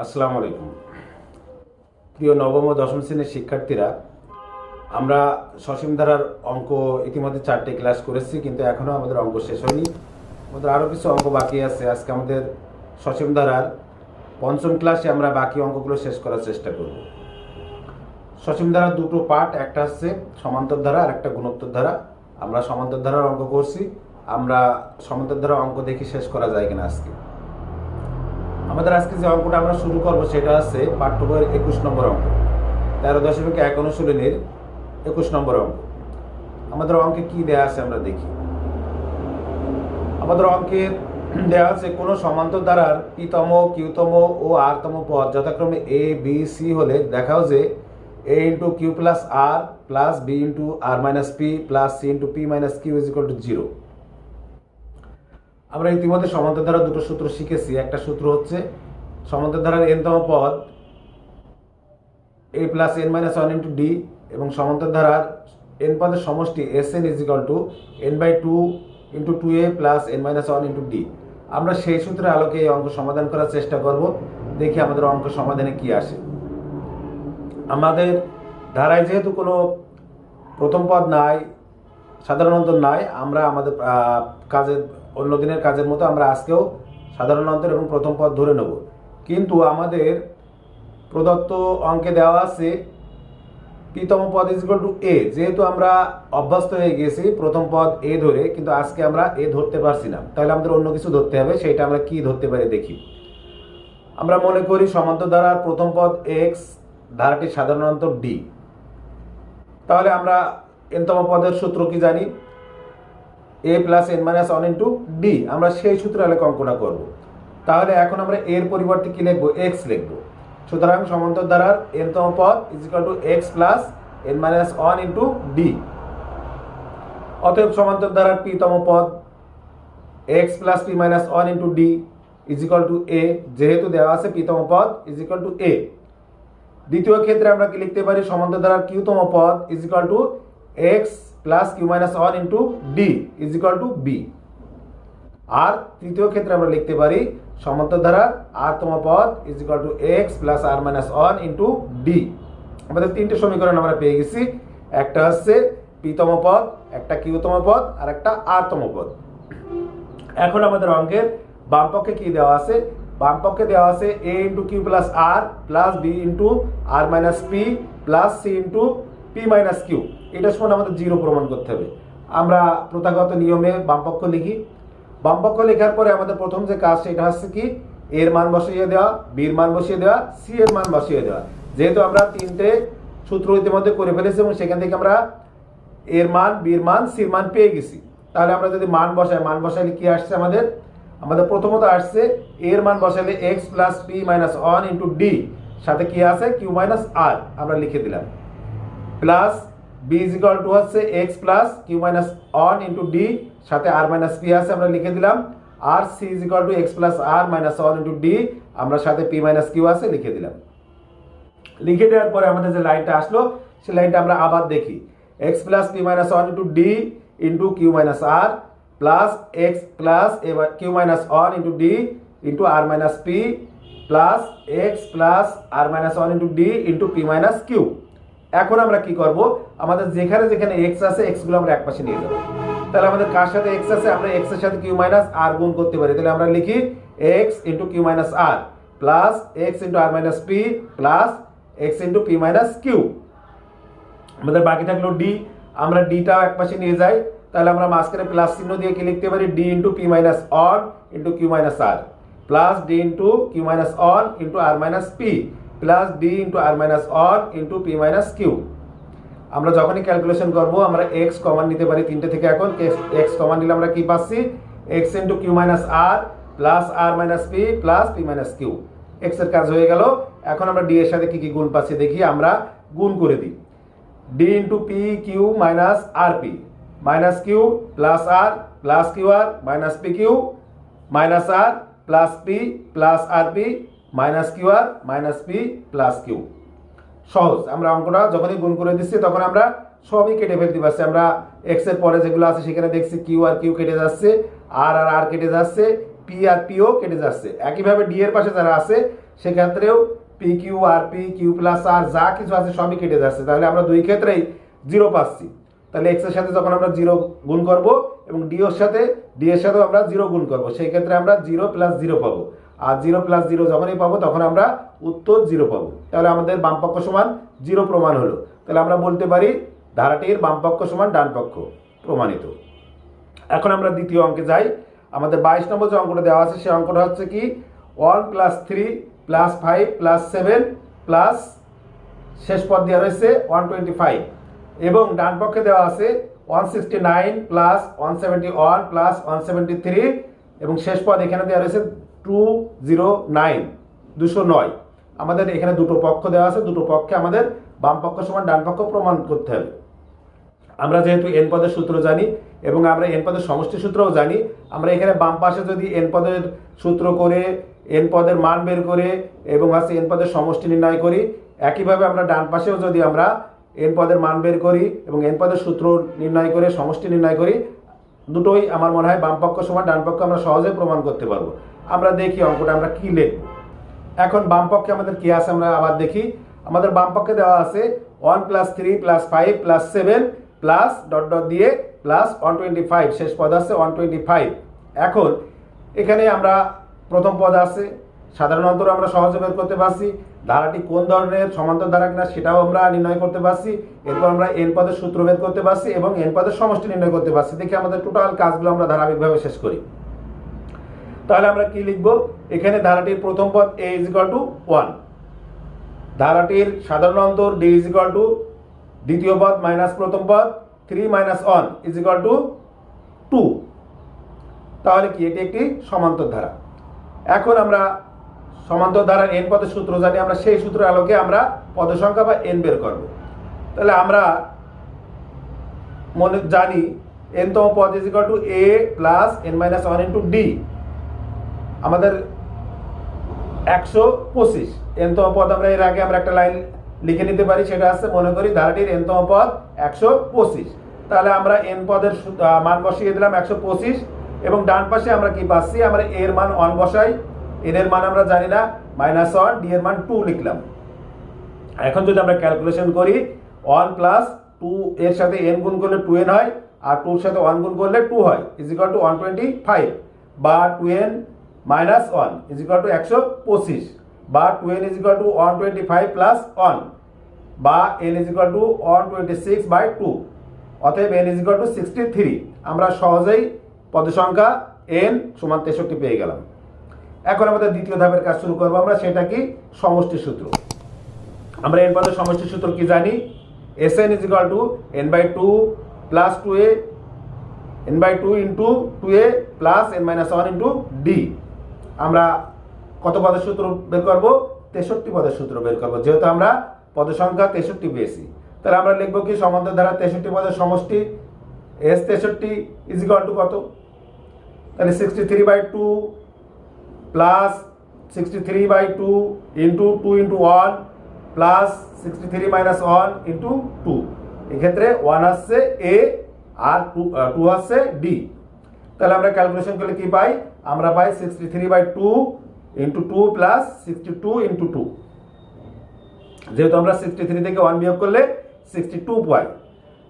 আসসালামু আলাইকুম। প্রিয় নবম ও দশম শ্রেণীর শিক্ষার্থীরা, আমরা সসীম ধারার অঙ্ক ইতিমধ্যে 4টে ক্লাস করেছি, কিন্তু এখনও আমাদের অঙ্ক শেষ হয়নি। আমাদের আরও কিছু অঙ্ক বাকি আছে। আজকে আমাদের সসীম ধারার পঞ্চম ক্লাসে আমরা বাকি অঙ্কগুলো শেষ করার চেষ্টা করব। সসীম ধারার দুটো পার্ট, একটা হচ্ছে সমান্তর ধারা আর একটা গুণোত্তর ধারা। আমরা সমান্তর ধারার অঙ্ক করছি, আমরা সমান্তর ধারার অঙ্ক দেখি শেষ করা যায় কিনা আজকে। আমাদের আজকে যে অঙ্কটা আমরা শুরু করবো সেটা হচ্ছে পাঠ্য বইয়ের 21 নম্বর অঙ্ক, 13.1 অনুশীলনীর 21 নম্বর অঙ্ক। আমাদের অঙ্কে কি দেয়া আছে আমরা দেখি। আমাদের অঙ্কে দেয়া আছে কোনো সমান্তর ধারার পিতম, কিউতম ও আরতম পদ যথাক্রমে এ বি সি হলে দেখাও যে a into q plus r plus b into r minus p plus c into p minus q is equal to 0। আমরা ইতিমধ্যে সমান্তর ধারার দুটো সূত্র শিখেছি। একটা সূত্র হচ্ছে সমান্তর ধারার এনতম পদ a plus N minus one into d, এবং সমান্তর ধারার এন পদের সমষ্টি S N is equal to N by two into two A plus N minus one into d. আমরা সেই সূত্রের আলোকে এই অঙ্ক সমাধান করার চেষ্টা করব। দেখি আমাদের অঙ্ক সমাধানে কি আসে। আমাদের ধারায় যেহেতু কোনো প্রথম পদ নাই, সাধারণ অন্তর নাই, আমরা আমাদের কাজের অন্য দিনের কাজের মতো আমরা আজকেও সাধারণ অন্তর এবং প্রথম পদ ধরে নেব। কিন্তু আমাদের প্রদত্ত অঙ্কে দেওয়া আছে পিতম পদ ইজ ইকুয়াল টু এ। যেহেতু আমরা অভ্যস্ত হয়ে গেছি প্রথম পদ এ ধরে, কিন্তু আজকে আমরা এ ধরতে পারছি না, তাহলে আমাদের অন্য কিছু ধরতে হবে। সেটা আমরা কি ধরতে পারি দেখি। আমরা মনে করি সমান্তর ধারার প্রথম পদ এক্স, ধারাটি সাধারণ অন্তর ডি। তাহলে আমরা এনতম পদের সূত্র কি জানি? A plus N minus one into d. আমরা সেই সূত্রে আলোকে অঙ্কটা করব। তাহলে এখন আমরা এর পরিবর্তে কি লিখবো? এক্স লিখবো। সুতরাং সমান্তর ধারার এনতম পদ is equal to x plus N minus one into D. অতএব সমান্তর ধারার পিতম পদ x plus p minus one into d is equal to a. যেহেতু দেওয়া আছে পিতম পদ ইজ ইকুয়াল টু এ। দ্বিতীয় ক্ষেত্রে আমরা কি লিখতে পারি? সমান্তর ধারার কিউতম পদ is equal to x plus q minus one into d is equal to b. আর তৃতীয় ক্ষেত্রে আমরা লিখতে পারি সমান্তর ধারার আরতম পদ is equal to x plus r minus one into d. আমাদের তিনটে সমীকরণ আমরা পেয়ে গেছি। একটা হচ্ছে পিতম পদ, একটা কিউতম পদ, আর একটা আরতম পদ। এখন আমাদের অঙ্কের বাম পক্ষে কি দেওয়া আছে? বাম পক্ষে দেওয়া আছে a into q plus r plus b into r minus p plus c into p minus q. এটা সমান আমাদের 0 প্রমাণ করতে হবে। আমরা প্রথাগত নিয়মে বাম পক্ষ লিখি। বাম পক্ষ লেখার পরে আমাদের প্রথম যে কাজ সেটা হচ্ছে কি, এর মান বসিয়ে দেওয়া, বির মান বসিয়ে দেওয়া, সি এর মান বসিয়ে দেওয়া। যেহেতু আমরা তিনটে সূত্র ইতিমধ্যে করে ফেলেছি এবং সেখান থেকে আমরা এর মান, বির মান, সির মান পেয়ে গেছি। তাহলে আমরা যদি মান বসাই, মান বসাইলে কি আসছে আমাদের? আমাদের প্রথমত আসছে এর মান বসাইলে x plus p minus one into d, সাথে কি আছে? কিউ মাইনাস আর আমরা লিখে দিলাম, plus b is equal to হচ্ছে x plus q minus one into d, সাথে আর মাইনাস পি আছে আমরা লিখে দিলাম, আর c is equal to x plus r minus one into d, আমরা সাথে পি মাইনাস কিউ আছে লিখে দিলাম। লিখে দেওয়ার পরে আমাদের যে লাইনটা আসলো সেই লাইনটা আমরা আবার দেখি। X plus p minus one into d into q minus r plus x plus q minus one into d into r minus p plus x plus r minus one into d into p minus q. এখন আমরা কি করব? আমাদের যেখানে যেখানে x আছে x গুলো আমরা একপাশে নিয়ে যাবো। তাহলে আমাদের কার সাথে এক্স আছে? আমরা এক্স এর সাথে কিউ মাইনাস আর গুণ করতে পারি। তাহলে আমরা লিখি x into q minus r plus x into r minus p plus x into p minus q. আমাদের বাকি থাকলো ডি। আমরা ডিটাও একপাশে নিয়ে যাই। তাহলে আমরা মাঝখানে প্লাস চিহ্ন দিয়ে কি লিখতে পারি? D into p minus one into q minus r plus d into q minus one into r minus p plus d into r minus one into p minus q. আমরা যখনই ক্যালকুলেশন করব আমরা x common নিতে পারি তিনটে থেকে। এখন x common নিলে আমরা কি পাচ্ছি? X into q minus r plus r minus p plus p minus q. X এর কাজ হয়ে গেল। এখন আমরা ডি এর সাথে কি কি গুণ পাচ্ছি দেখি। আমরা গুণ করে দিই। D into p q minus r p minus q plus r plus q r minus p q minus r plus p plus r p minus q r minus p plus q. সহজ। আমরা অঙ্কটা যখনই গুণ করে দিচ্ছি তখন আমরা সবই কেটে ফেলতে পারছি। আমরা এক্স এর পরে যেগুলো আছে সেখানে দেখছি কিউ আর কিউ কেটে যাচ্ছে, আর আর আর কেটে যাচ্ছে, পি আর পিও কেটে যাচ্ছে। একইভাবে ডি এর পাশে যারা আছে সেক্ষেত্রেও P Q R P Q plus আর যা কিছু আছে সবই কেটে যাচ্ছে, তাহলে আমরা দুই ক্ষেত্রেই জিরো পাচ্ছি। তাহলে এক্স এর সাথে যখন আমরা জিরো গুণ করব এবং ডি এর সাথেও আমরা জিরো গুণ করব, সেই ক্ষেত্রে আমরা জিরো প্লাস জিরো পাবো। আর জিরো প্লাস জিরো যখনই পাবো তখন আমরা উত্তর জিরো পাবো। তাহলে আমাদের বামপক্ষ সমান জিরো প্রমাণ হলো। তাহলে আমরা বলতে পারি ধারাটির বামপক্ষ সমান ডান পক্ষ প্রমাণিত। এখন আমরা দ্বিতীয় অঙ্কে যাই। আমাদের 22 নম্বর যে অঙ্কটা দেওয়া আছে সেই অঙ্কটা হচ্ছে কি 1 + 3 + 5 + 7 প্লাস শেষ পদ দেওয়া রয়েছে 125 এবং ডান পক্ষে দেওয়া আছে 169 + 171 + 173 এবং শেষ পদ এখানে দেওয়া রয়েছে 209। আমাদের এখানে দুটো পক্ষ দেওয়া আছে, দুটো পক্ষে আমাদের বাম পক্ষ সমান ডান পক্ষ প্রমাণ করতে হবে। আমরা যেহেতু এন পদের সূত্র জানি এবং আমরা এন পদের সমষ্টি সূত্রও জানি, আমরা এখানে বাম পাশে যদি এন পদের সূত্র করে এন পদের মান বের করে এবং এন পদের সমষ্টি নির্ণয় করি, একইভাবে আমরা ডান পাশেও যদি আমরা এন পদের মান বের করি এবং এন পদের সূত্র নির্ণয় করে সমষ্টি নির্ণয় করি, দুটোই আমার মনে হয় বাম পক্ষ সমান ডান পক্ষ আমরা সহজে প্রমাণ করতে পারবো। আমরা দেখি অঙ্কটা আমরা কি লিখব। এখন বাম পক্ষে আমাদের কি আছে আমরা আবার দেখি। আমাদের বাম পক্ষে দেওয়া আছে 1 + 3 + 5 + 7 প্লাস ডট ডট দিয়ে প্লাস 125, শেষ পদ আছে 125। এখন এখানে আমরা প্রথম পদ আছে, সাধারণ অন্তর আমরা সহজে বের করতে পারছি, ধারাটি কোন ধরনের সমান্তর ধারা কিনা সেটাও আমরা নির্ণয় করতে পারছি, এরপর আমরা এন পদের সূত্র বের করতে পারছি এবং এন পদের সমষ্টি নির্ণয় করতে পারছি। দেখি আমাদের টোটাল কাজগুলো আমরা ধারাবাহিকভাবে শেষ করি। তাহলে আমরা কি লিখব, এখানে ধারাটির প্রথম পদ a = 1, ধারাটির সাধারণ অন্তর d = দ্বিতীয় পদ মাইনাস প্রথম পদ 3 - 1 = 2। তাহলে কি এটি একটি সমান্তর ধারা। এখন আমরা সমান্তর ধারার এন পদের সূত্র জানি, আমরা সেই সূত্রের আলোকে আমরা পদ সংখ্যা বা এন বের করব। তাহলে আমরা মনে জানি n তম পদ a + n - 1 × d, আমাদের 125। n তম পদ আমরা এর আগে আমরা একটা লাইন লিখে নিতে পারি, সেটা আছে মনে করি ধারাটির n তম পদ 125। তাহলে আমরা n পদের মান বসিয়ে দিলাম 125 এবং ডান পাশে আমরা কি পাচ্ছি, আমরা a এর মান 1 বসাই, n এর মান আমরা জানি না -1, d এর মান 2 লিখলাম। এখন যদি আমরা ক্যালকুলেশন করি 1 + 2 এর সাথে n গুণ করলে 2n হয় আর 2 এর সাথে 1 গুণ করলে 2 হয় = 125 বা 2n - 1 = 125 বা 2n = 125 + 1 বা n = 126/2, অতএব n = 63। আমরা সহজেই পদ সংখ্যা n = 63 পেয়ে গেলাম। এখন আমাদের দ্বিতীয় ধাপের কাজ শুরু করব আমরা, সেটা কি সমষ্টি সূত্র। আমরা n পদের সমষ্টি সূত্র কি জানি, Sn = n/2 + 2a n/2 × 2a + n - 1 × d। আমরা কত পদের সূত্র বের করব, 63 পদের সূত্র বের করব, যেহেতু আমরা পদ সংখ্যা 63 পেয়েছি। তাহলে আমরা লিখব কি সমান্তর ধারা 63 পদের সমষ্টি S63 = কত, তাহলে 63/2 প্লাস 63/2 × 2 × 1 প্লাস 63 - 1 × 2। এক্ষেত্রে 1 আসছে a আর 2 আসছে d। তাহলে আমরা ক্যালকুলেশন করলে কি পাই, আমরা পাই 63/2 × 2 প্লাস 62 × 2। যেহেতু আমরা 63 থেকে 1 বিয়োগ করলে 62 পাই,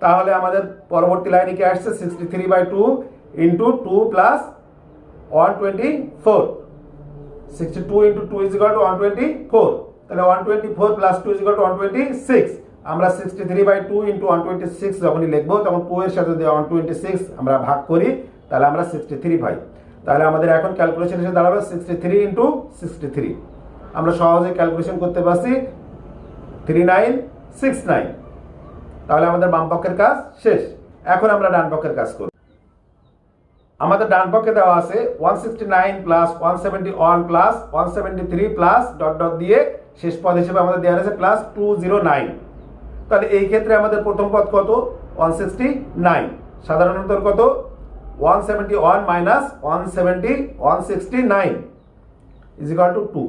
তাহলে আমাদের পরবর্তী লাইনে কি আসছে 63/2 × 2 প্লাস 124, 62 × 2 = 124। তাহলে 124 + 2 = 126। আমরা 63/2 × 126 যখনই লিখবো তখন 2 এর সাথে 126 আমরা ভাগ করি, তাহলে আমরা 63 পাই। তাহলে আমাদের এখন ক্যালকুলেশন এসে দাঁড়াবে 63 × 63। আমরা সহজে ক্যালকুলেশন করতে পারছি 3969। তাহলে আমাদের বাম পক্ষের কাজ শেষ। এখন আমরা ডান পক্ষের কাজ করব। আমাদের ডান পক্ষে দেওয়া আছে 169 + 171 + 173 প্লাস ডট ডট দিয়ে শেষ পদ হিসেবে আমাদের দেওয়া আছে +209। তাহলে এই ক্ষেত্রে আমাদের প্রথম পদ কত, 169, সাধারণ অন্তর কত 171 - 169 = 2।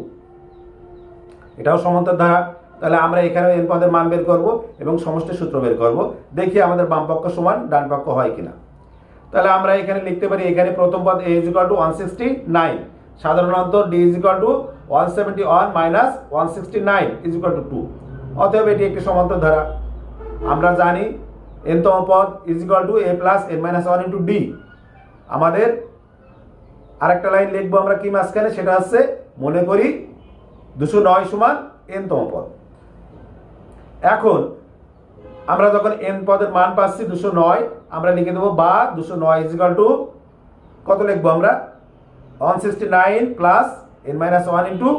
এটাও সমান্তর ধারা। তাহলে আমরা এখানে n পদের মান বের করব এবং সমষ্টি সূত্র বের করব, দেখি আমাদের বাম পক্ষ সমান ডান পক্ষ হয় কিনা। তাহলে আমরা এখানে লিখতে পারি, এখানে প্রথম পদ a = 169, সাধারণ অন্তর d = 171 minus 169 is equal two 2। অতএব এটি একটি সমান্তর ধারা। আমরা জানি nতম পদ is equal two a plus n minus 1 into d. আমাদের আরেকটা লাইন লিখবো আমরা কি মাঝখানে, সেটা হচ্ছে মনে করি 209 সমান nতম পদ। এখন আমরা যখন n পদের মান পাচ্ছি 209, আমরা লিখে দেবো বা 209 ইজ ইকুয়াল টু কত লিখবো আমরা, 169 প্লাস n মাইনাস 1 ইন্টু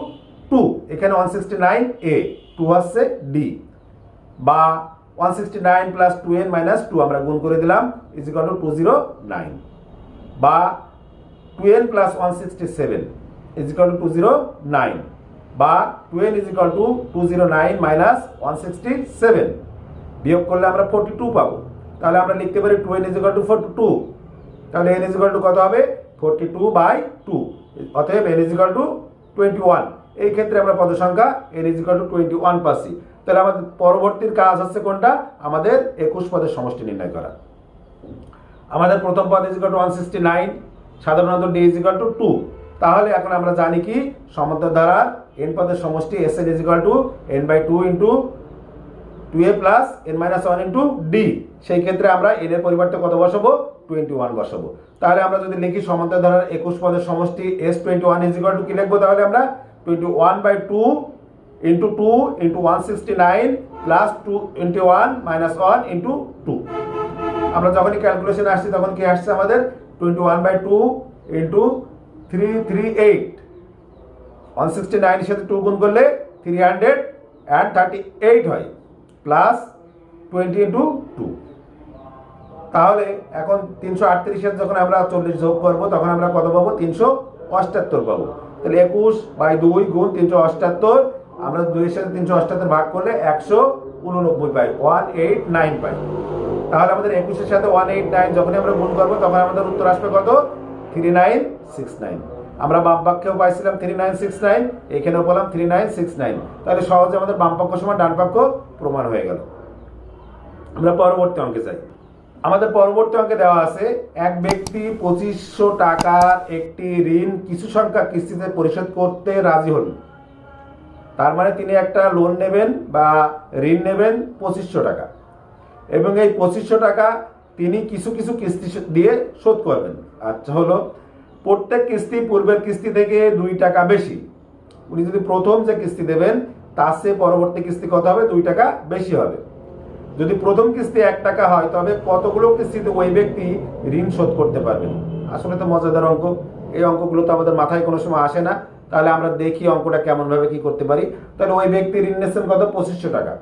2। এখানে 169 a, 2 হচ্ছে d, বা 169 প্লাস 2n মাইনাস 2 আমরা গুণ করে দিলাম ইজ ইকুয়াল টু 209, বা 2n plus 167 is equal two 209, বা 2n is equal two 209 minus 167। বিয়োগ করলে আমরা 42 পাবো। তাহলে আমরা লিখতে পারি 2n ইজ ইকুয়াল টু 42। তাহলে n ইজ ইকুয়াল টু কত হবে, 42/2। অতএব n ইজ ইকুয়াল টু 21। এই ক্ষেত্রে আমরা পদ সংখ্যা n ইজ ইকুয়াল টু 21 পাচ্ছি। তাহলে আমাদের পরবর্তীর কাজ হচ্ছে কোনটা, আমাদের 21 পদের সমষ্টি নির্ণয় করা। আমাদের প্রথম পদ ইজ ইকুয়াল টু 169, সাধারণত d ইজ ইকুয়াল টু 2। তাহলে এখন আমরা জানি কি সমান্তর ধারার n পদের সমষ্টি Sn is equal two n/2 into 2a plus n minus 1 into D. সেই ক্ষেত্রে আমরা n এর পরিবর্তে কত বসাবো, 21 বসাবো। তাহলে আমরা যদি লিখি সমান্তর ধারার 21 পদের সমষ্টি S21 ইজ ইকুয়াল টু কি লিখবো, তাহলে আমরা 21/2 into 2 into 169 plus 21 minus 1 into 2। আমরা যখনই ক্যালকুলেশন আসছি তখন কি আসছে আমাদের 21/2 ইন্টু 338, 169 এর সাথে 2 গুণ করলে 338 হয়, প্লাস 20 ইন্টু 2। তাহলে এখন 338 যখন আমরা 40 যোগ করবো তখন আমরা কত পাবো, 378 পাবো। তাহলে 21/2 গুণ 378, আমরা 2 এর সাথে 378 ভাগ করলে 189 পাই, 189 পাই। তাহলে আমাদের 21 এর সাথে 189 যখনই আমরা গুণ করবো তখন আমাদের উত্তর আসবে কত, 3969। আমরা বাম পক্ষেও পাইছিলাম 3969, এখানেও পেলাম 3969। তাহলে সহজে আমাদের বাম পক্ষ সমান ডান পক্ষ প্রমাণ হয়ে গেল। আমরা পরবর্তী অঙ্কে যাই। আমাদের পরবর্তী অঙ্কে দেওয়া আছে এক ব্যক্তি 2500 টাকার একটি ঋণ কিছু সংখ্যা কিস্তিতে পরিশোধ করতে রাজি হন। তার মানে তিনি একটা লোন নেবেন বা ঋণ নেবেন 2500 টাকা, এবং এই 2500 টাকা তিনি কিছু কিছু কিস্তি দিয়ে শোধ করবেন। আচ্ছা হলো, প্রত্যেক কিস্তি পূর্বের কিস্তি থেকে 2 টাকা বেশি। উনি যদি প্রথম যে কিস্তি দেবেন তার চেয়ে পরবর্তী কিস্তি কত হবে, 2 টাকা বেশি হবে। যদি প্রথম কিস্তি 1 টাকা হয় তবে কতগুলো কিস্তিতে ওই ব্যক্তি ঋণ শোধ করতে পারবেন। আসলে তো মজাদার অঙ্ক, এই অঙ্কগুলো তো আমাদের মাথায় কোনো সময় আসে না। তাহলে আমরা দেখি অঙ্কটা কেমন ভাবে কি করতে পারি। তাহলে ওই ব্যক্তি ঋণ নিচ্ছেন কত, 2500 টাকা।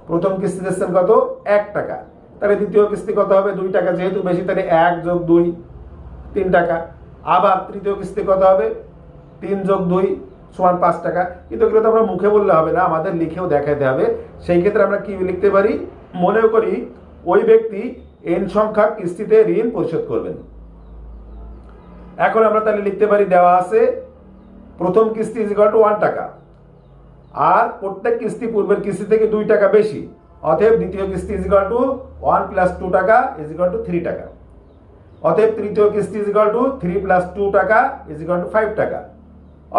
প্রথম কিস্তি দিচ্ছেন কত, 1 টাকা। তাহলে দ্বিতীয় কিস্তি কত হবে, 2 টাকা, যেহেতু বেশি তাহলে 1 যোগ 2 3 টাকা। আবার তৃতীয় কিস্তি কত হবে, 3 যোগ 2 সমান 5 টাকা। কিন্তু এগুলো তো আমরা মুখে বললে হবে না, আমাদের লিখেও দেখাতে হবে। সেই ক্ষেত্রে আমরা কি লিখতে পারি, মনে করি ওই ব্যক্তি n সংখ্যক কিস্তিতে ঋণ পরিশোধ করবেন। এখন আমরা তাহলে লিখতে পারি, দেওয়া আছে প্রথম কিস্তি ইজ ইকুয়াল টু 1 টাকা, আর প্রত্যেক কিস্তি পূর্বের কিস্তি থেকে 2 টাকা বেশি। অতএব দ্বিতীয় কিস্তি ইজ ইকুয়াল টু 1 প্লাস 2 টাকা ইজ ইকুয়াল টু 3 টাকা। অতএব তৃতীয় কিস্তি ইজ ইকুয়াল টু 3 প্লাস 2 টাকা ইজ ইকুয়াল টু 5 টাকা।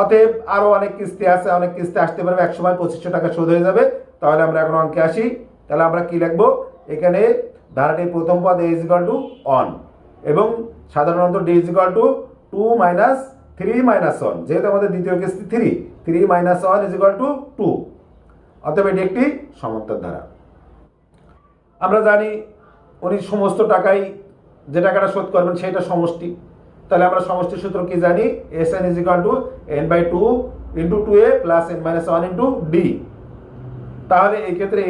অতএব আরো অনেক কিস্তি আছে, অনেক কিস্তি আসতে পারবে, এক সময় 2500 টাকা শোধ হয়ে যাবে। তাহলে আমরা এখন অঙ্কে আসি। তাহলে আমরা কি লিখবো, এখানে ধারাটির প্রথম পদ a ইজ ইকুয়াল টু 1 এবং সাধারণত d is equal two 2 minus 3 minus 1, যেহেতু আমাদের দ্বিতীয় কিস্তি 3 মাইনাস 1 ইজ ইকুয়াল টু 2। অতএব এটি একটি সমান্তর ধারা। আমরা জানি উনি সমস্ত টাকাই যে টাকাটা শোধ করবেন সেটা সমষ্টি। তাহলে আমরা সমষ্টির সূত্র কি জানি, Sn is equal two n/2 into 2a plus n minus 1 into d। তাহলে এই ক্ষেত্রে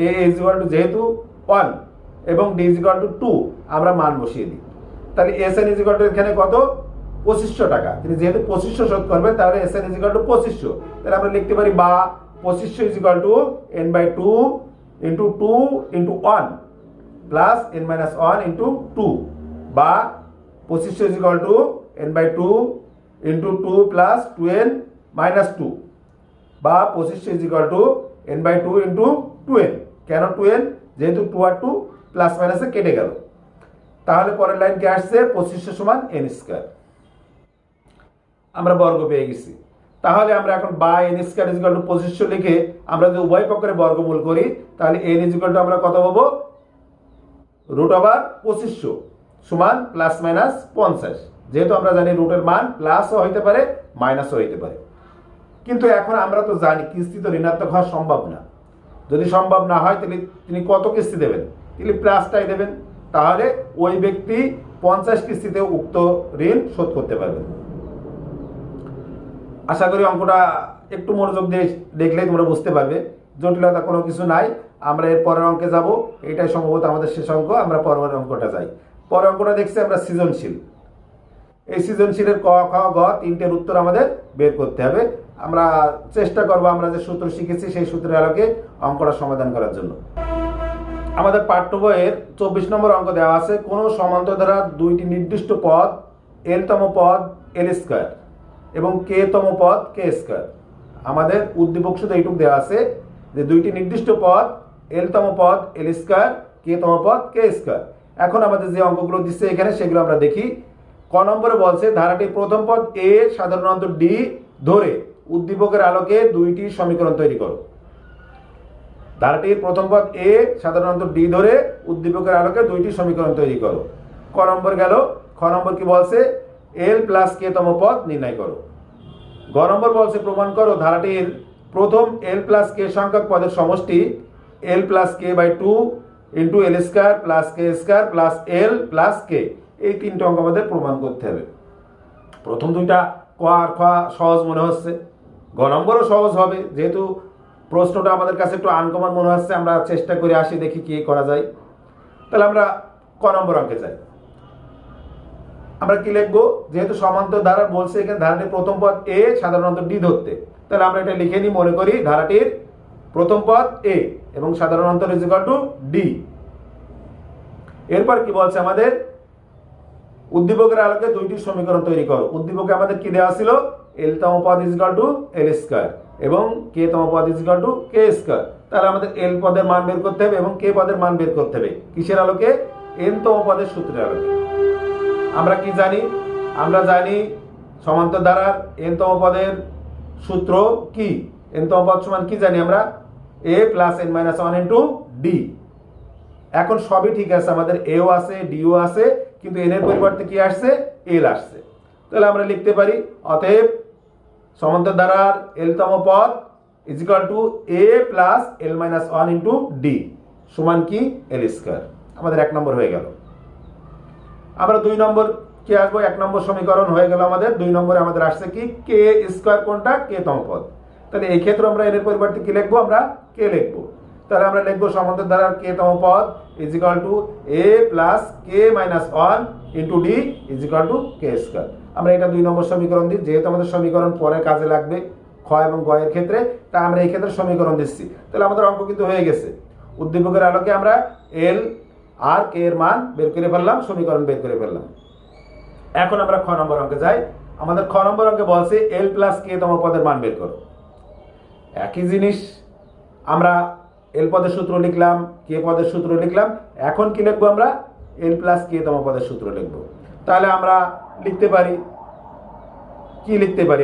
a ইজ ইকুয়াল টু যেহেতু 1 এবং d ইজ ইকুয়াল টু 2, আমরা মান বসিয়ে দিই। তাহলে Sn ইজ ইকুয়াল টু এখানে কত, 2500 টাকা। তিনি যেহেতু 2500 শোধ করবেন তাহলে Sn ইজ ইকুয়াল টু 2500। তাহলে আমরা লিখতে পারি বা 2500 is equal two n/2 into 2 into 1 plus n minus 1 into 2, বা 2500 is equal two n/2 into 2 plus 2n minus 2, বা 2500 is equal two n/2 into 2n। কেন 2n, যেহেতু 2 আর 2 প্লাস মাইনাসে কেটে গেল। তাহলে পরের লাইন কে আসছে, 2500 সমান n স্কয়ার। আমরা বর্গ পেয়ে গেছি। তাহলে আমরা এখন by N square is equal to 2500 লিখে আমরা যদি উভয় পক্ষের বর্গমূল করি তাহলে এন ইজ ইকুয়াল টু আমরা কত পাবো রুট ওভার 2500 সমান প্লাস মাইনাস 50। যেহেতু আমরা জানি রুটের মান প্লাসও হইতে পারে মাইনাসও হইতে পারে, কিন্তু এখন আমরা তো জানি কিস্তি তো ঋণাত্মক হওয়া সম্ভব না। যদি সম্ভব না হয় তাহলে তিনি কত কিস্তি দেবেন? তিনি প্লাসটাই দেবেন। তাহলে ওই ব্যক্তি 50 কিস্তিতে উক্ত ঋণ শোধ করতে পারবেন। আশা করি অঙ্কটা একটু মনোযোগ দিয়ে দেখলেই তোমরা বুঝতে পারবে, জটিলতা কোনো কিছু নাই। আমরা এর পরের অঙ্কে যাব, এটাই সম্ভবত আমাদের শেষ অঙ্ক। আমরা পরের অঙ্কটা যাই। পরের অঙ্কটা দেখছি আমরা সৃজনশীল। এই সৃজনশীলের ক খ গ তিনটের উত্তর আমাদের বের করতে হবে। আমরা চেষ্টা করব আমরা যে সূত্র শিখেছি সেই সূত্রের আলোকে অঙ্কটা সমাধান করার জন্য। আমাদের পাঠ্য বইয়ের 24 নম্বর অঙ্ক দেওয়া আছে, কোনো সমান্তর দ্বারা দুইটি নির্দিষ্ট পদ এলতম পদ এল স্কয়ার এবং কে তম পদ কে স্কয়ার। আমাদের উদ্দীপক শুধু এইটুকু দেওয়া আছে যে দুইটি নির্দিষ্ট পদ এলতম পদ এল স্কয়ার কে তম পদ কে স্কয়ার। এখন আমাদের যে অঙ্কগুলো দিচ্ছে এখানে সেগুলো আমরা দেখি। ক নম্বরে বলছে ধারাটির প্রথম পদ এ সাধারণত ডি ধরে উদ্দীপকের আলোকে দুইটি সমীকরণ তৈরি করো। ধারাটির প্রথম পদ এ সাধারণত ডি ধরে উদ্দীপকের আলোকে দুইটি সমীকরণ তৈরি করো। ক নম্বর গেল। খ নম্বর কি বলছে? এল প্লাস কে তম পদ নির্ণয় করো। গ নম্বর বলছে প্রমাণ করো ধারাটির প্রথম এল প্লাস কে সংখ্যক পদের সমষ্টি l plus K by 2 into l square plus k square plus L plus k. এই তিনটে অঙ্ক আমাদের প্রমাণ করতে হবে। প্রথম দুইটা ক আর খ সহজ মনে হচ্ছে, গ নম্বরও সহজ হবে, যেহেতু প্রশ্নটা আমাদের কাছে একটু আনকমন মনে হচ্ছে। আমরা চেষ্টা করে আসি, দেখি কি করা যায়। তাহলে আমরা ক নম্বর অঙ্কে যাই। আমরা কি লিখবো? যেহেতু সমান্তর ধারা বলছে এখানে ধারাটির প্রথম পদ এ সাধারণত ডি ধরতে, তাহলে আমরা এটা লিখে নিই। মনে করি ধারাটির প্রথম পদ এ এবং সাধারণ অন্তর ইজ ইকুয়াল টু ডি। এরপর কি বলছে আমাদের? উদ্দীপকের আলোকে দুইটি সমীকরণ তৈরি করো। উদ্দীপকে আমাদের কি দেওয়া ছিল? এল তম পদ is equal to l square এবং কে তম পদ is equal two K square. তাহলে আমাদের এল পদের মান বের করতে হবে এবং কে পদের মান বের করতে হবে। কিসের আলোকে? এন তম পদের সূত্রের আলোকে। আমরা কি জানি? আমরা জানি সমান্তর ধারার এন তম পদের সূত্র কি? এন তম পদ সমান কি জানি আমরা? A plus N minus 1 into d. এখন সবই ঠিক আছে, আমাদের এও আছে ডিও আছে, কিন্তু এন এর পরিবর্তে কি আসছে? এল আসছে। তাহলে আমরা লিখতে পারি অতএব সমান্তর ধারার এল তম পদ is equal to A plus l minus 1 into d সমান কি? এল স্কয়ার। আমাদের 1 নম্বর হয়ে গেল। আমরা 2 নম্বর কি আসবো? 1 নম্বর সমীকরণ হয়ে গেল আমাদের। 2 নম্বরে আমাদের আসছে কি? কে স্কয়ার কোনটা? কে তম পদ। তাহলে এই ক্ষেত্রে আমরা এর পরিবর্তে কি লিখবো? আমরা কে লিখবো। তাহলে আমরা লিখবো সমান্তর ধারার কে তম পদ is equal to A plus K minus 1 into d is equal two K square. আমরা এটা 2 নম্বর সমীকরণ দিই, যেহেতু আমাদের সমীকরণ পরে কাজে লাগবে খ এবং গ এর ক্ষেত্রে, তাই আমরা এই ক্ষেত্রে সমীকরণ দিচ্ছি। তাহলে আমাদের অঙ্ক কিন্তু হয়ে গেছে। উদ্দীপকের আলোকে আমরা এল আর কে এর মান বের করে ফেললাম, সমীকরণ বের করে ফেললাম। এখন আমরা খ নম্বর অঙ্কে যাই। আমাদের খ নম্বর অঙ্কে বলছে এল প্লাস কে তম পদের মান বের করো। একই জিনিস, আমরা এল পদের সূত্র লিখলাম, কে পদের সূত্র লিখলাম। এখন কি লিখবো? আমরা এল প্লাস কে তম পদের সূত্র লিখবো। তাহলে আমরা লিখতে পারি কি? লিখতে পারি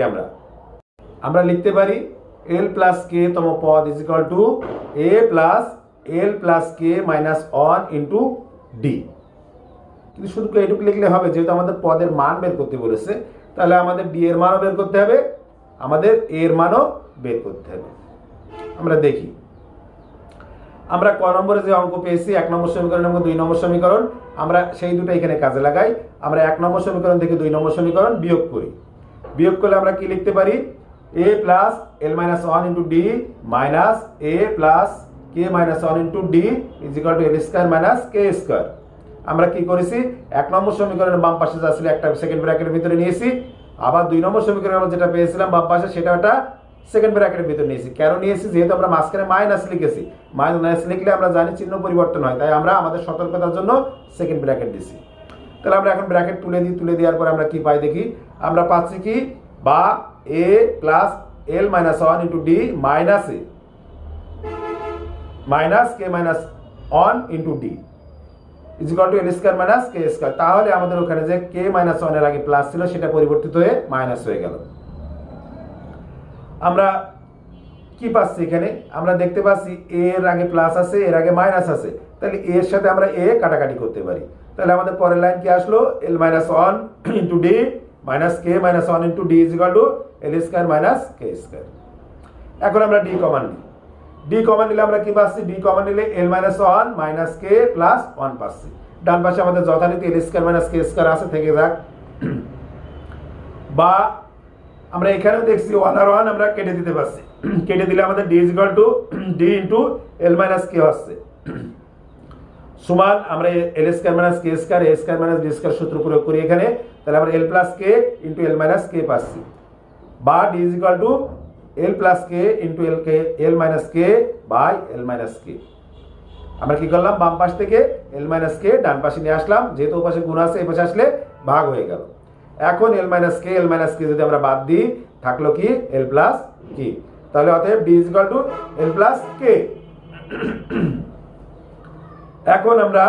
আমরা লিখতে পারি এল প্লাস কে তম পদ is equal to A plus L plus K minus 1 into D. কিন্তু শুধু এইটুকু লিখলে হবে, যেহেতু আমাদের পদের মান বের করতে বলেছে। তাহলে আমাদের ডি এর মানও বের করতে হবে, আমাদের এর মানও বের করতে হবে। আমরা দেখি, আমরা ক নম্বরে যে অঙ্ক পেয়েছি 1 নম্বর সমীকরণ এবং 2 নম্বর সমীকরণ, আমরা সেই দুটো এখানে কাজে লাগাই। আমরা 1 নম্বর সমীকরণ থেকে 2 নম্বর সমীকরণ বিয়োগ করি। বিয়োগ করলে আমরা কি লিখতে পারি? A plus l minus 1 into d minus a plus K minus 1 into d is equal to l square minus k square. আমরা কি করেছি? 1 নম্বর সমীকরণের বাম পাশে যা ছিল একটা সেকেন্ড ব্র্যাকেটের ভিতরে নিয়েছি, আবার 2 নম্বর সমীকরণে আমরা যেটা পেয়েছিলাম বাম পাশে সেটা একটা সেকেন্ড ব্র্যাকেটের ভিতরে নিয়েছি। কেন নিয়েছি? যেহেতু আমরা মাঝখানে মাইনাস লিখেছি, মাইনাস লিখলে আমরা জানি চিহ্ন পরিবর্তন হয়, তাই আমরা আমাদের সতর্কতার জন্য সেকেন্ড ব্র্যাকেট দিছি। তাহলে আমরা এখন ব্র্যাকেট তুলে দিই। তুলে দেওয়ার পরে আমরা কি পাই দেখি। আমরা পাচ্ছি কি? বা a plus l minus 1 into d minus a minus k minus 1 into d is equal to l square minus k square. তাহলে আমাদের ওখানে যে কে মাইনাস 1 এর আগে প্লাস ছিল সেটা পরিবর্তিত হয়ে মাইনাস হয়ে গেল। আমরা কি পাচ্ছি এখানে? আমরা দেখতে পাচ্ছি এ এর আগে প্লাস আছে, এর আগে মাইনাস আছে, তাহলে এ এর সাথে আমরা এ কাটাকাটি করতে পারি। তাহলে আমাদের পরের লাইন কি আসলো? L minus one into d minus k minus one into d is equal to l square minus k square. এখন আমরা ডি কমন নিই। ডি কমন নিলে আমরা কি পাচ্ছি? ডি কমন নিলে l minus one minus k plus one পাচ্ছি। ডান পাশে আমাদের যথারীতি l square minus k square আছে, থেকে যাক। বা আমরা এখানেও দেখছি ওয়ান আর ওয়ান আমরা কেটে দিতে পারছি। কেটে দিলে আমাদের d is equal to d into L minus k হচ্ছে সমান আমরা l square minus k square a square minus b square সূত্র প্রয়োগ করি এখানে, তাহলে আমরা এল প্লাস কে ইন্টু এল মাইনাস কে পাচ্ছি। বা d is equal to L plus k into l k l minus k by l minus k. আমরা কি করলাম? বাম পাশ থেকে এল মাইনাস কে ডান পাশে নিয়ে আসলাম, যেহেতু ও পাশে গুণ আছে এই পাশে আসলে ভাগ হয়ে গেল। এখন এল মাইনাস কে যদি আমরা বাদ দিই, থাকলো কি? এল প্লাস কি। তাহলে অতএব d is equal to L plus k. এখন আমরা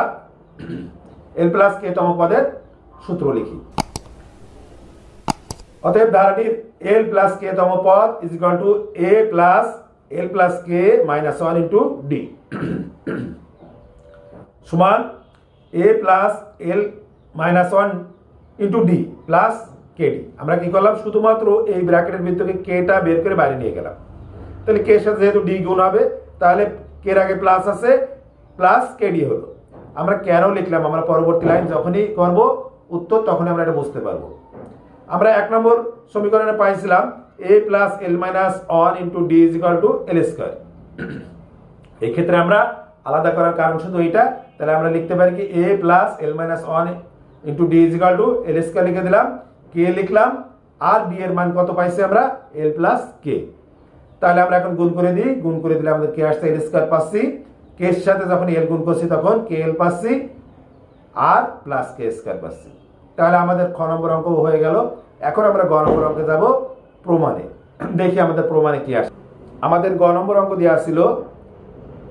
এল প্লাস কে তম পদের সূত্র লিখি। অতএব ধারাটির এল প্লাস কে তম পদ is equal to A plus L plus K minus one into d সমান a plus l minus one into d plus k d. আমরা কি করলাম? শুধুমাত্র এই ব্র্যাকেটের ভিতর থেকে কেটা বের করে বাইরে নিয়ে গেলাম। তাহলে কে এর সাথে যেহেতু ডি গুণ হবে, তাহলে কে এর আগে প্লাস আছে, প্লাস কেডি হলো। আমরা কেন লিখলাম? আমরা পরবর্তী লাইন যখনই করব উত্তর, তখনই আমরা এটা বুঝতে পারবো। আমরা 1 নম্বর সমীকরণে পাইছিলাম a plus l minus one into d is equal to l square. এই ক্ষেত্রে আমরা আলাদা করার কারণ শুধু এটা। তাহলে আমরা লিখতে পারি কি? A plus l minus one into d is equal to l square লিখে দিলাম, কে লিখলাম, আর ডি এর মান কত পাইছি আমরা? L plus K. তাহলে আমরা এখন গুণ করে দিই। গুণ করে দিলে আমাদের কে আসছে এল স্কোয়ার পাচ্ছি, কে এর সাথে যখন এল গুণ করছি তখন কে এল পাচ্ছি, আর প্লাস কে স্কোয়ার পাচ্ছি। তাহলে আমাদের খ নম্বর অঙ্ক হয়ে গেল। এখন আমরা গ নম্বর অঙ্কে যাব, প্রমাণে। দেখি আমাদের প্রমাণে কি আসে। আমাদের গ নম্বর অঙ্ক দেওয়া ছিল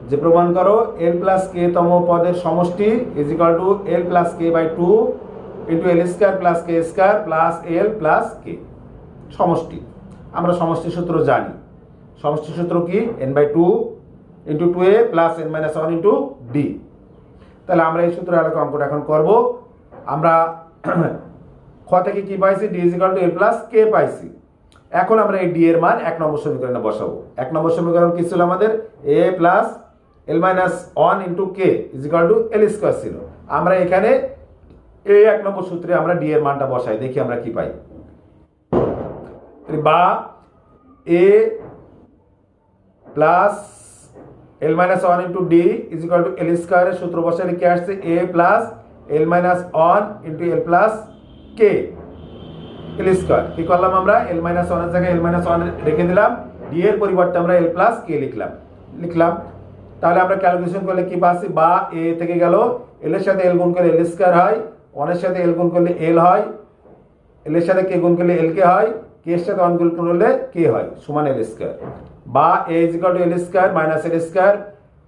যে প্রমাণ করো এল প্লাস কে তম পদের সমষ্টি is equal to L plus K by two into L square plus K square plus L plus k. সমষ্টি, আমরা সমষ্টি সূত্র জানি। সমষ্টি সূত্র কি? N by two into two A plus N minus one into d. তাহলে আমরা এই সূত্রের আলোকে অঙ্কটা এখন করবো। আমরা খ থেকে কি পাইছি? D is equal to L plus k পাইছি। এখন আমরা এই ডি এর মান 1 নম্বর সমীকরণে বসাবো। 1 নম্বর সমীকরণ কি ছিল আমাদের? A plus l minus one into k is equal to l square ছিল। আমরা এখানে এই 1 নম্বর সূত্রে আমরা ডি এর মানটা বসাই, দেখি আমরা কি পাই। বা a plus l minus one into d is equal to l স্কোয়ারের সূত্র বসালে কি আসছে? A plus l minus one into L plus k l square. কি করলাম আমরা? এল মাইনাস ওয়ানের জায়গায় এল মাইনাস ওয়ান রেখে দিলাম, ডি এর পরিবর্তে আমরা এল প্লাস কে লিখলাম। তাহলে আমরা ক্যালকুলেশন করলে কি পাচ্ছি? বা এ থেকে গেল, এল এর সাথে এল গুণ করলে এল স্কোয়ার হয়, ওয়ানের সাথে এল গুণ করলে এল হয়, এল এর সাথে কে গুণ করলে এল কে হয়, কে এর সাথে ওয়ান গুণ করলে কে হয়, সমান এল স্কোয়ার। বা a is equal to l square minus l square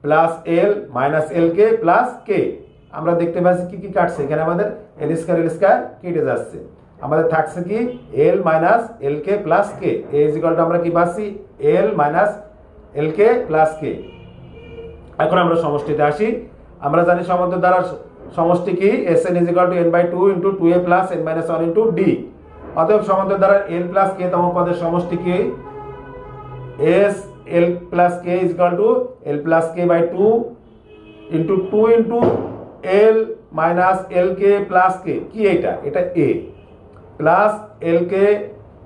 plus l minus L K plus k. আমরা দেখতে পাচ্ছি কি কি কাটছে এখানে? আমাদের এল স্কোয়ার কেটে যাচ্ছে। আমাদের থাকছে কি? L minus L K plus k. A is equal to আমরা কি পাচ্ছি? এল মাইনাস এল কে প্লাস কে। এখন আমরা সমষ্টিতে আসি। আমরা জানি সমান্তর দ্বারা সমষ্টি কি? S N is equal to N by two into two A plus N minus one into D. অতএব সমান্তর দ্বারা এল প্লাস কে তম পদের সমষ্টি কি? S L plus K is equal to L plus K by two into two into L minus L K plus K. কি এটা? এটা A plus L K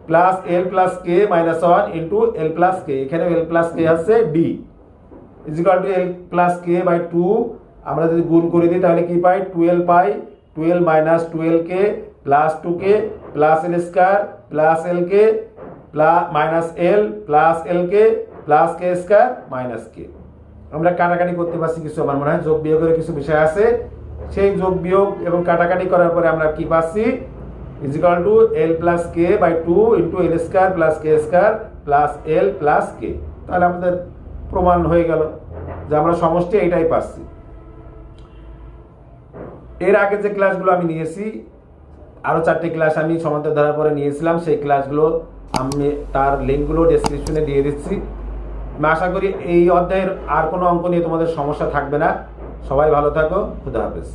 plus L plus K minus one into L plus K. এখানে L plus K আছে D is equal to L plus K by two. আমরা যদি গুণ করে দিই তাহলে কি পাই? 12 পাই। 12 মাইনাস 12 কে প্লাস 2 কে প্লাস এল square plus L k plus minus L plus L কে প্লাস কে স্কোয়ার মাইনাস কে। আমরা কাটাকাটি করতে পারছি কিছু, আমার মনে হয় যোগ বিয়োগের কিছু বিষয় আছে। সেই যোগ বিয়োগ এবং কাটাকাটি করার পরে আমরা কি পাচ্ছি? Is equal to L plus K by two into L square plus K square plus L plus K. তাহলে আমাদের প্রমাণ হয়ে গেল যে আমরা সমষ্টি এইটাই পাচ্ছি। এর আগে যে ক্লাসগুলো আমি নিয়েছি আরও 4টি ক্লাস আমি সমান্তর ধারার পরে নিয়েছিলাম, সেই ক্লাসগুলো আমি তার লিঙ্কগুলো ডেসক্রিপশনে দিয়ে দিচ্ছি। আমি আশা করি এই অধ্যায়ের আর কোনো অঙ্ক নিয়ে তোমাদের সমস্যা থাকবে না। সবাই ভালো থাকো, খুদা হাফেজ।